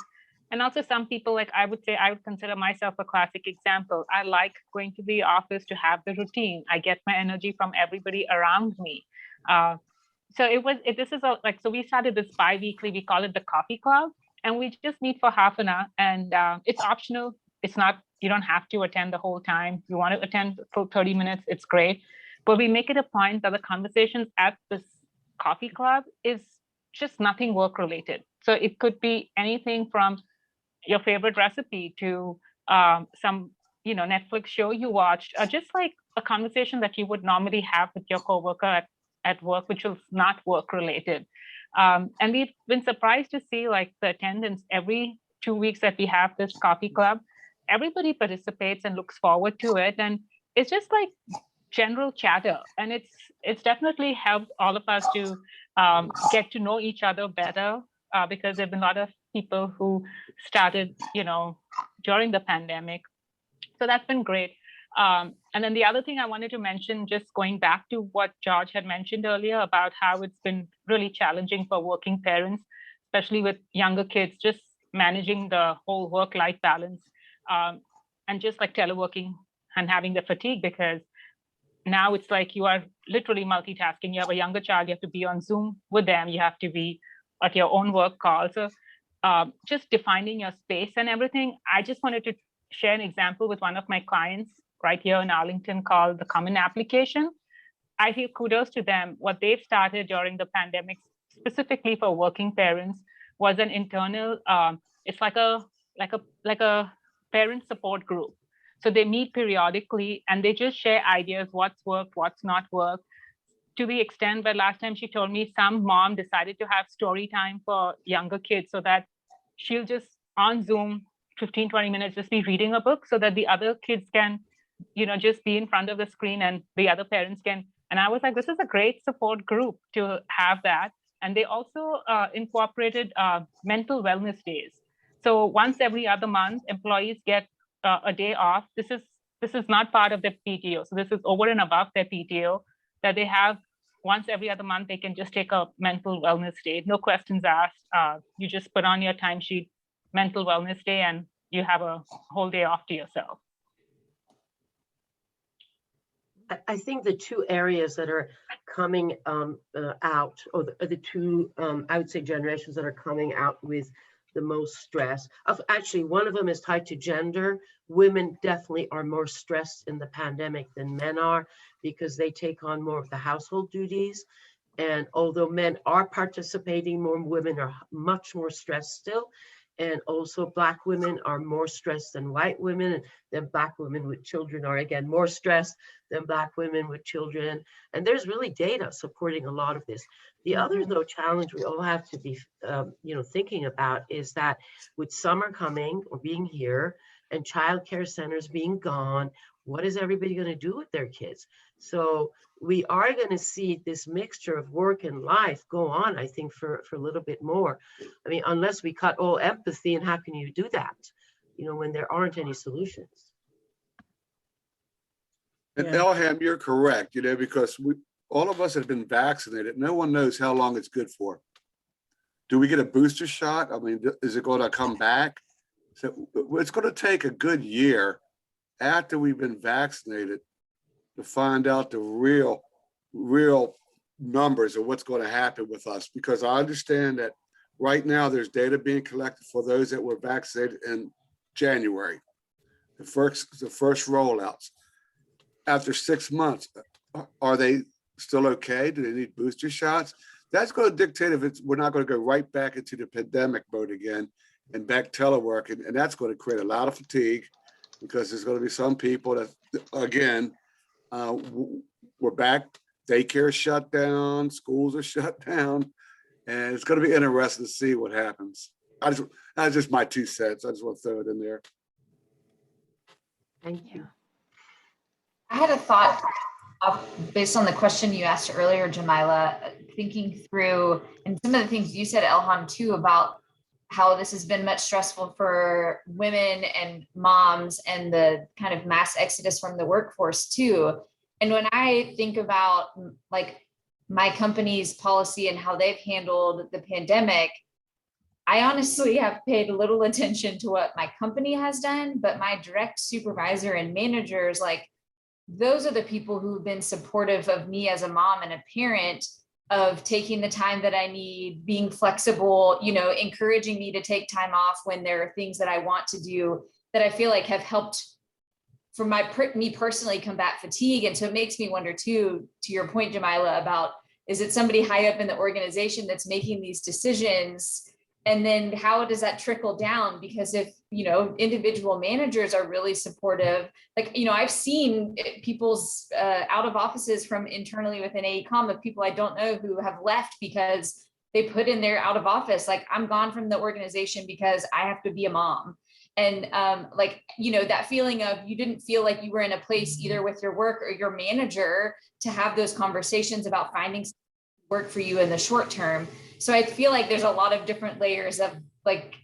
And also some people, like I would say, I would consider myself a classic example. I like going to the office to have the routine. I get my energy from everybody around me. So so we started this bi-weekly, we call it the coffee club, and we just meet for half an hour, and it's optional. It's not, you don't have to attend the whole time. You want to attend for 30 minutes, it's great. But we make it a point that the conversations at this coffee club is just nothing work related. So it could be anything from your favorite recipe to some Netflix show you watched, or just like a conversation that you would normally have with your coworker at work, which is not work related. And we've been surprised to see like the attendance every 2 weeks that we have this coffee club. Everybody participates and looks forward to it, and it's just like general chatter, and it's definitely helped all of us to get to know each other better, because there've been a lot of people who started during the pandemic, so that's been great. And then the other thing I wanted to mention, just going back to what George had mentioned earlier about how it's been really challenging for working parents, especially with younger kids, just managing the whole work-life balance, and just like teleworking and having the fatigue, because now it's like you are literally multitasking. You have a younger child, you have to be on Zoom with them, you have to be at your own work call. So just defining your space and everything. I just wanted to share an example with one of my clients right here in Arlington called the Common Application. I feel kudos to them. What they've started during the pandemic, specifically for working parents, was an internal, it's like a parent support group. So they meet periodically and they just share ideas, what's worked, what's not worked, to the extent that last time she told me some mom decided to have story time for younger kids, so that she'll just on Zoom 15, 20 minutes, just be reading a book so that the other kids can, just be in front of the screen and the other parents can. And I was like, this is a great support group to have that. And they also incorporated mental wellness days. So once every other month, employees get a day off. This is not part of their PTO. So this is over and above their PTO that they have. Once every other month, they can just take a mental wellness day. No questions asked. You just put on your timesheet, mental wellness day, and you have a whole day off to yourself. I think the two areas that are coming out, or the two, I would say, generations that are coming out with the most stress. Actually, one of them is tied to gender. Women definitely are more stressed in the pandemic than men are, because they take on more of the household duties. And although men are participating more, women are much more stressed still. And also Black women are more stressed than white women, and then Black women with children are again more stressed than Black women with children. And there's really data supporting a lot of this. The other though challenge we all have to be thinking about is that with summer coming or being here and childcare centers being gone, what is everybody going to do with their kids? So we are going to see this mixture of work and life go on, I think, for a little bit more. I mean, unless we cut all empathy, and how can you do that, when there aren't any solutions? And Elham, you're correct, because all of us have been vaccinated. No one knows how long it's good for. Do we get a booster shot? I mean, is it going to come back? So it's going to take a good year after we've been vaccinated to find out the real numbers of what's going to happen with us. Because I understand that right now there's data being collected for those that were vaccinated in January, the first rollouts. After 6 months, are they still okay? Do they need booster shots? That's going to dictate if we're not going to go right back into the pandemic mode again and back telework. And that's going to create a lot of fatigue, because there's going to be some people that, again, we're back, daycare shut down, schools are shut down, and it's going to be interesting to see what happens. That's just my 2 cents. I just want to throw it in there. Thank you. I had a thought based on the question you asked earlier, Jamila, thinking through, and some of the things you said, Elham, too, about how this has been much stressful for women and moms and the kind of mass exodus from the workforce too. And when I think about like my company's policy and how they've handled the pandemic, I honestly have paid little attention to what my company has done, but my direct supervisor and managers, like, those are the people who've been supportive of me as a mom and a parent, of taking the time that I need, being flexible, encouraging me to take time off when there are things that I want to do, that I feel like have helped for me personally combat fatigue. And so it makes me wonder too, to your point, Jamila, about, is it somebody high up in the organization that's making these decisions? And then how does that trickle down? Because if, individual managers are really supportive, like, I've seen people's out of offices from internally within AECOM of people I don't know who have left because they put in their out of office, like, I'm gone from the organization because I have to be a mom. And that feeling of, you didn't feel like you were in a place either with your work or your manager to have those conversations about finding work for you in the short term. So I feel like there's a lot of different layers of, like,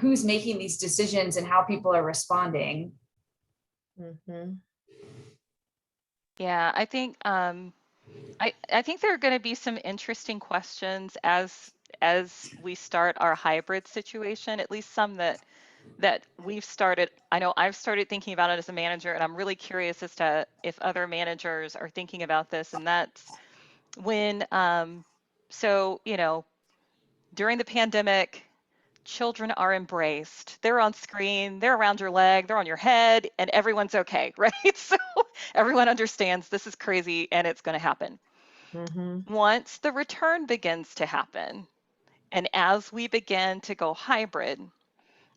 who's making these decisions and how people are responding. Mm-hmm. Yeah, I think I think there are going to be some interesting questions as we start our hybrid situation, at least some that we've started. I know I've started thinking about it as a manager, and I'm really curious as to if other managers are thinking about this. And that's when, so, during the pandemic, children are embraced. They're on screen, they're around your leg, they're on your head, and everyone's okay, right? So everyone understands this is crazy and it's going to happen. Mm-hmm. Once the return begins to happen, and as we begin to go hybrid,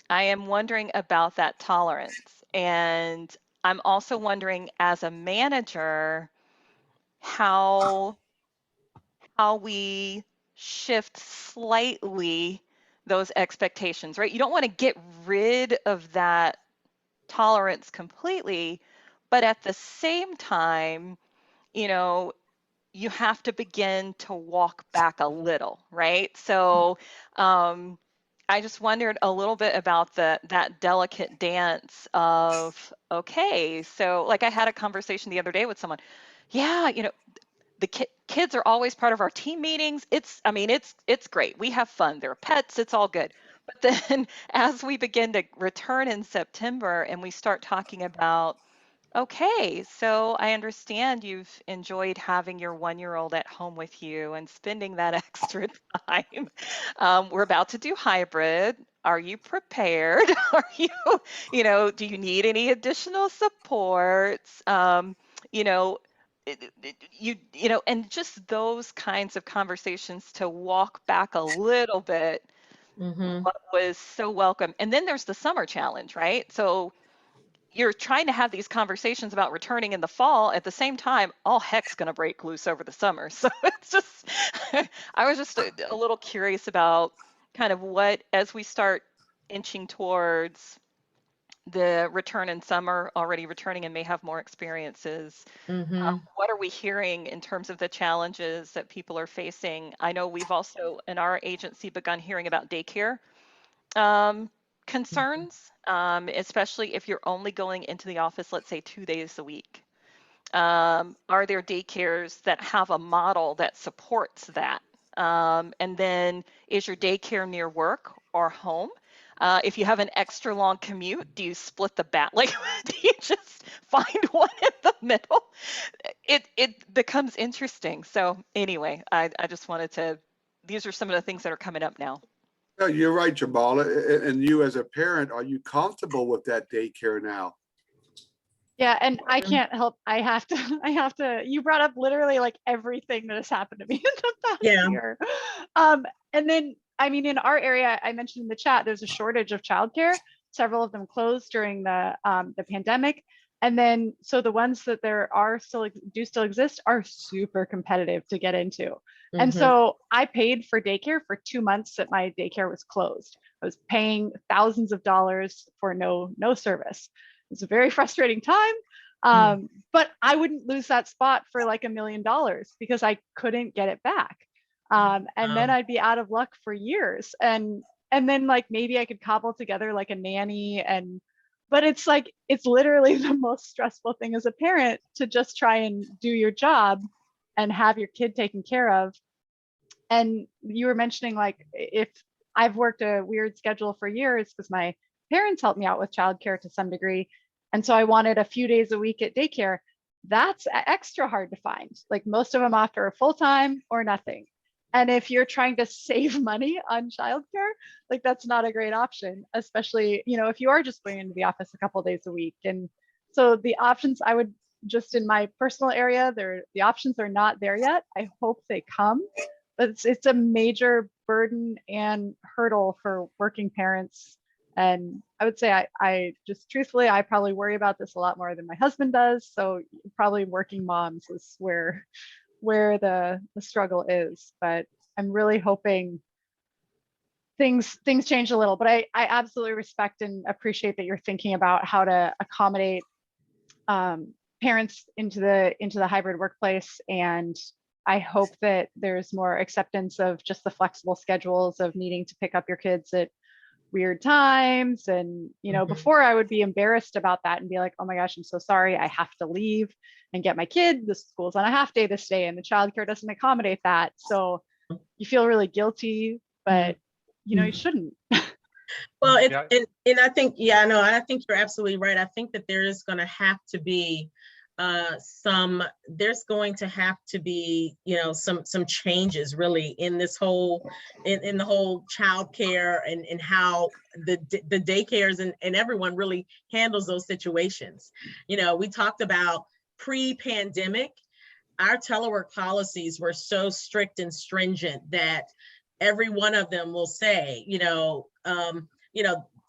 I am wondering about that tolerance. And I'm also wondering, as a manager, how we shift slightly those expectations, right? You don't want to get rid of that tolerance completely, but at the same time, you have to begin to walk back a little, right? So I just wondered a little bit about that delicate dance of, okay, so like I had a conversation the other day with someone. Yeah, the kids are always part of our team meetings. It's great. We have fun. They're pets. It's all good. But then as we begin to return in September and we start talking about, okay, so I understand you've enjoyed having your 1-year-old at home with you and spending that extra time. We're about to do hybrid. Are you prepared? Are do you need any additional supports? And just those kinds of conversations to walk back a little bit. Mm-hmm. What was so welcome. And then there's the summer challenge, right? So you're trying to have these conversations about returning in the fall. At the same time, all heck's going to break loose over the summer. So it's just, I was just a little curious about kind of what, as we start inching towards the return in summer, already returning and may have more experiences. Mm-hmm. What are we hearing in terms of the challenges that people are facing? I know we've also, in our agency, begun hearing about daycare concerns, especially if you're only going into the office, let's say 2 days a week. Are there daycares that have a model that supports that? And then is your daycare near work or home? If you have an extra long commute, do you split the like, do you just find one in the middle? It becomes interesting. So anyway, I just wanted to, these are some of the things that are coming up now. Yeah, you're right, Jamala. And you as a parent, are you comfortable with that daycare now? Yeah, and I can't help. I have to, you brought up literally like everything that has happened to me in the past year. And then, in our area, I mentioned in the chat, there's a shortage of childcare. Several of them closed during the pandemic. And then, so the ones that there are still exist are super competitive to get into. Mm-hmm. And so I paid for daycare for 2 months that my daycare was closed. I was paying thousands of dollars for no service. It's a very frustrating time, but I wouldn't lose that spot for like $1 million because I couldn't get it back. And then I'd be out of luck for years. And then like maybe I could cobble together like a nanny, but it's like, it's literally the most stressful thing as a parent to just try and do your job and have your kid taken care of. And you were mentioning like if I've worked a weird schedule for years because my parents helped me out with childcare to some degree. And so I wanted a few days a week at daycare. That's extra hard to find. Like most of them offer full-time or nothing. And if you're trying to save money on childcare, like that's not a great option, especially, you know, if you are just going into the office a couple of days a week. And so the options I would just in my personal area, the options are not there yet. I hope they come, but it's a major burden and hurdle for working parents. And I would say I just truthfully, I probably worry about this a lot more than my husband does. So probably working moms is where the struggle is. But I'm really hoping things change a little. But I absolutely respect and appreciate that you're thinking about how to accommodate parents into the hybrid workplace. And I hope that there's more acceptance of just the flexible schedules of needing to pick up your kids at weird times. And, you know, before I would be embarrassed about that and be like, oh my gosh, I'm so sorry, I have to leave and get my kid. The school's on a half day this day and the childcare doesn't accommodate that. So you feel really guilty, but you know, you shouldn't. Well, and I think, yeah, no, I think you're absolutely right. I think that there is going to have to be there's going to have to be, you know, some changes really in this whole, in the whole childcare and how the daycares and everyone really handles those situations. You know, we talked about pre-pandemic, our telework policies were so strict and stringent that every one of them will say, you know,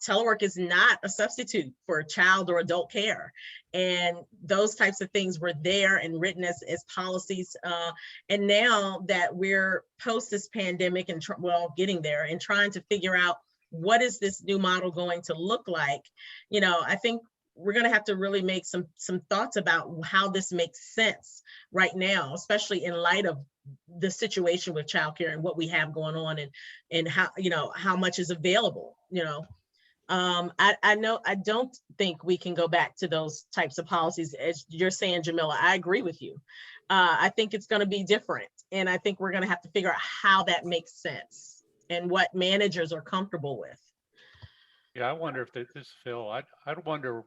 telework is not a substitute for child or adult care. And those types of things were there and written as policies. And now that we're post this pandemic and getting there and trying to figure out what is this new model going to look like, you know, I think we're going to have to really make some thoughts about how this makes sense right now, especially in light of the situation with childcare and what we have going on and how, you know, how much is available, you know. I don't think we can go back to those types of policies as you're saying, Jamila. I agree with you. I think it's going to be different. And I think we're going to have to figure out how that makes sense and what managers are comfortable with. Yeah, I wonder if Phil, I wonder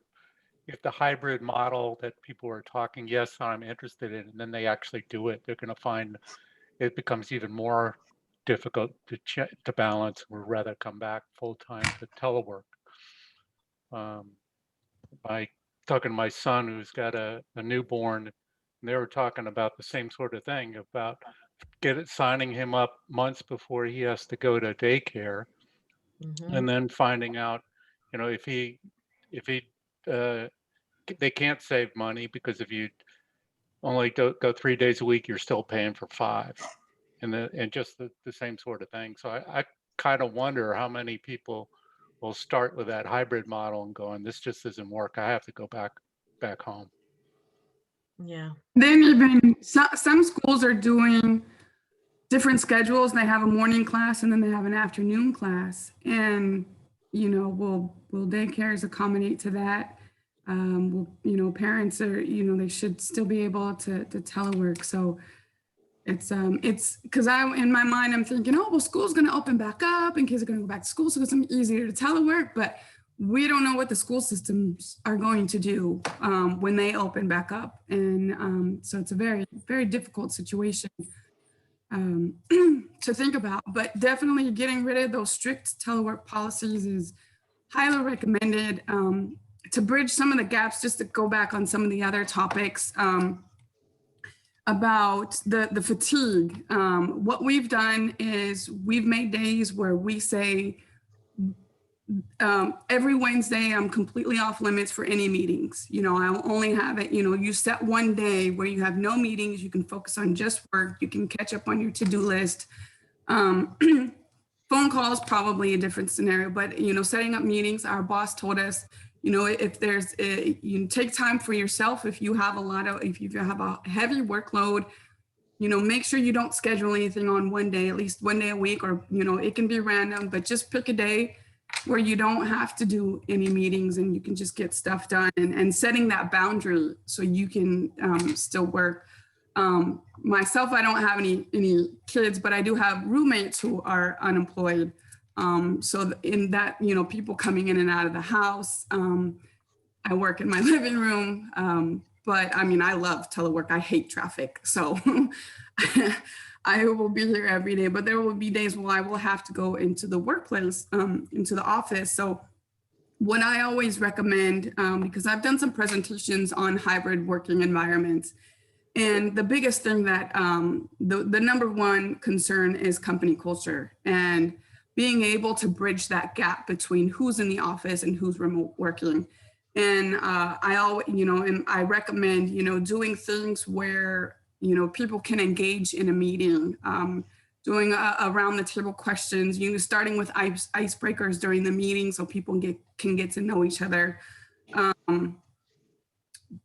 if the hybrid model that people are talking, yes, I'm interested in, and then they actually do it, they're going to find it becomes even more difficult to balance, or rather come back full-time to telework. By talking to my son who's got a newborn, and they were talking about the same sort of thing about signing him up months before he has to go to daycare, and then finding out, you know, if he they can't save money because if you only go 3 days a week, you're still paying for 5, and just the same sort of thing. So I kind of wonder how many people will start with that hybrid model and going, this just doesn't work. I have to go back home. Yeah. Then even some schools are doing different schedules. They have a morning class and then they have an afternoon class. And, you know, will daycares accommodate to that? You know, parents are, you know, they should still be able to telework. So it's because in my mind, I'm thinking, oh, well, school's going to open back up and kids are going to go back to school. So it's easier to telework, but we don't know what the school systems are going to do when they open back up. And so it's a very, very difficult situation to think about, but definitely getting rid of those strict telework policies is highly recommended to bridge some of the gaps. Just to go back on some of the other topics about the fatigue. What we've done is we've made days where we say every Wednesday I'm completely off limits for any meetings. You know, I'll only have it, you know, you set one day where you have no meetings, you can focus on just work, you can catch up on your to-do list. Phone calls, probably a different scenario, but, you know, setting up meetings, our boss told us, you know, if you take time for yourself, if you have a heavy workload, you know, make sure you don't schedule anything on one day, at least one day a week, or, you know, it can be random, but just pick a day where you don't have to do any meetings and you can just get stuff done, and setting that boundary so you can still work. Myself, I don't have any kids, but I do have roommates who are unemployed. So in that, you know, people coming in and out of the house, I work in my living room, but I mean, I love telework. I hate traffic. So I will be here every day, but there will be days where I will have to go into the workplace, into the office. So what I always recommend, because I've done some presentations on hybrid working environments, and the biggest thing that the number one concern is company culture and being able to bridge that gap between who's in the office and who's remote working. And I always, you know, and I recommend, you know, doing things where, you know, people can engage in a meeting, doing around the table questions, you know, starting with icebreakers during the meeting so people can get to know each other. And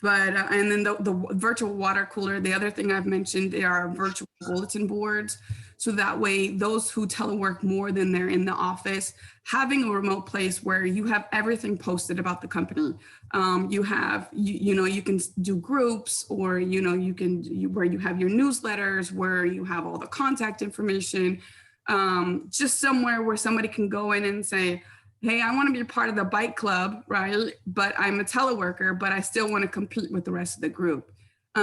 then the virtual water cooler, the other thing I've mentioned, there are virtual bulletin boards. So that way, those who telework more than they're in the office, having a remote place where you have everything posted about the company. You have, you know, you can do groups, or, you know, you can, where you have your newsletters, where you have all the contact information, just somewhere where somebody can go in and say, hey, I want to be a part of the bike club, right? But I'm a teleworker, but I still want to compete with the rest of the group.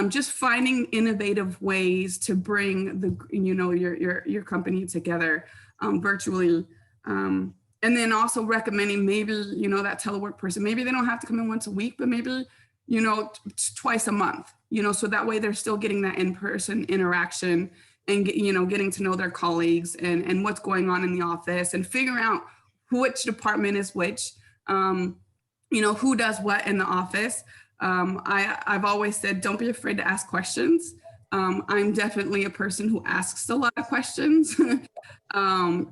Just finding innovative ways to bring the, you know, your company together virtually. And then also recommending maybe, you know, that telework person, maybe they don't have to come in once a week, but maybe, you know, twice a month, you know, so that way they're still getting that in-person interaction and, you know, getting to know their colleagues and what's going on in the office and figuring out which department is which, you know, who does what in the office. I've always said, don't be afraid to ask questions. I'm definitely a person who asks a lot of questions.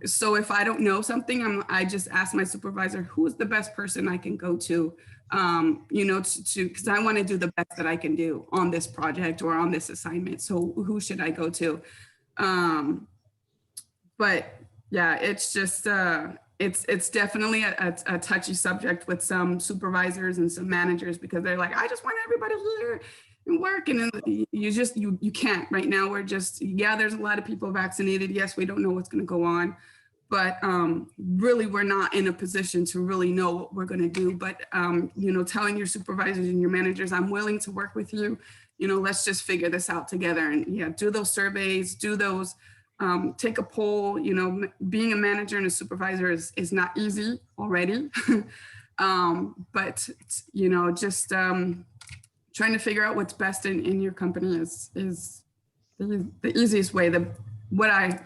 So if I don't know something, I just ask my supervisor, who is the best person I can go to, you know, because I want to do the best that I can do on this project or on this assignment. So who should I go to? But yeah, it's just, it's definitely a touchy subject with some supervisors and some managers, because they're like, I just want everybody here and work. And then you can't right now. We're just, yeah, there's a lot of people vaccinated. Yes, we don't know what's going to go on, but really we're not in a position to really know what we're going to do. But, you know, telling your supervisors and your managers, I'm willing to work with you, you know, let's just figure this out together. And yeah, do those surveys, do those, take a poll. You know, being a manager and a supervisor is not easy already. But, you know, just trying to figure out what's best in your company is the easiest way, what I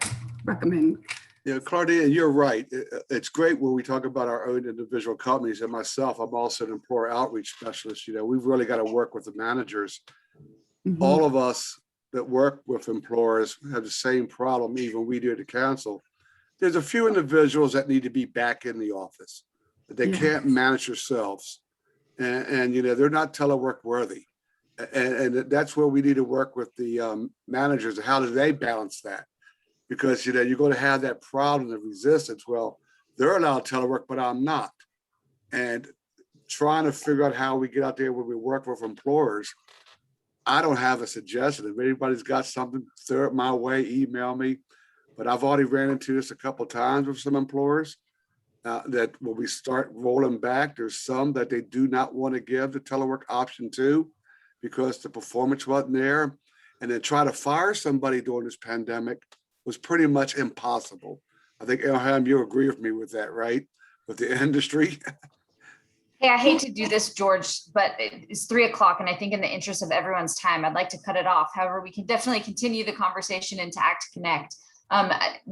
recommend. Yeah, Claudia, you're right. It's great when we talk about our own individual companies. And myself, I'm also an employer outreach specialist. You know, we've really got to work with the managers. Mm-hmm. All of us that work with employers have the same problem, even we do at the council. There's a few individuals that need to be back in the office. They can't manage themselves. And you know, they're not telework worthy. And that's where we need to work with the managers. How do they balance that? Because, you know, you're going to have that problem of resistance. Well, they're allowed telework, but I'm not. And trying to figure out how we get out there when we work with employers, I don't have a suggestion. If anybody's got something, throw it my way, email me. But I've already ran into this a couple of times with some employers that when we start rolling back, there's some that they do not want to give the telework option to because the performance wasn't there. And then try to fire somebody during this pandemic was pretty much impossible. I think, Ilham, you agree with me with that, right? With the industry. Hey, I hate to do this, George, but it's 3 o'clock, and I think in the interest of everyone's time, I'd like to cut it off. However, we can definitely continue the conversation and to Act Connect.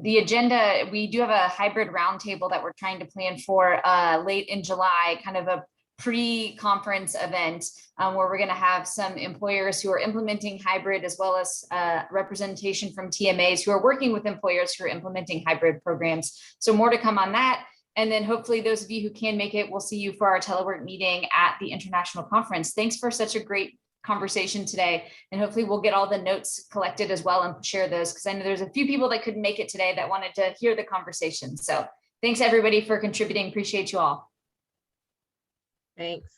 The agenda, we do have a hybrid roundtable that we're trying to plan for late in July, kind of a pre-conference event where we're going to have some employers who are implementing hybrid, as well as representation from TMAs who are working with employers who are implementing hybrid programs. So more to come on that. And then hopefully those of you who can make it, we'll see you for our telework meeting at the international conference. Thanks for such a great conversation today. And hopefully we'll get all the notes collected as well and share those, because I know there's a few people that couldn't make it today that wanted to hear the conversation. So thanks everybody for contributing. Appreciate you all. Thanks.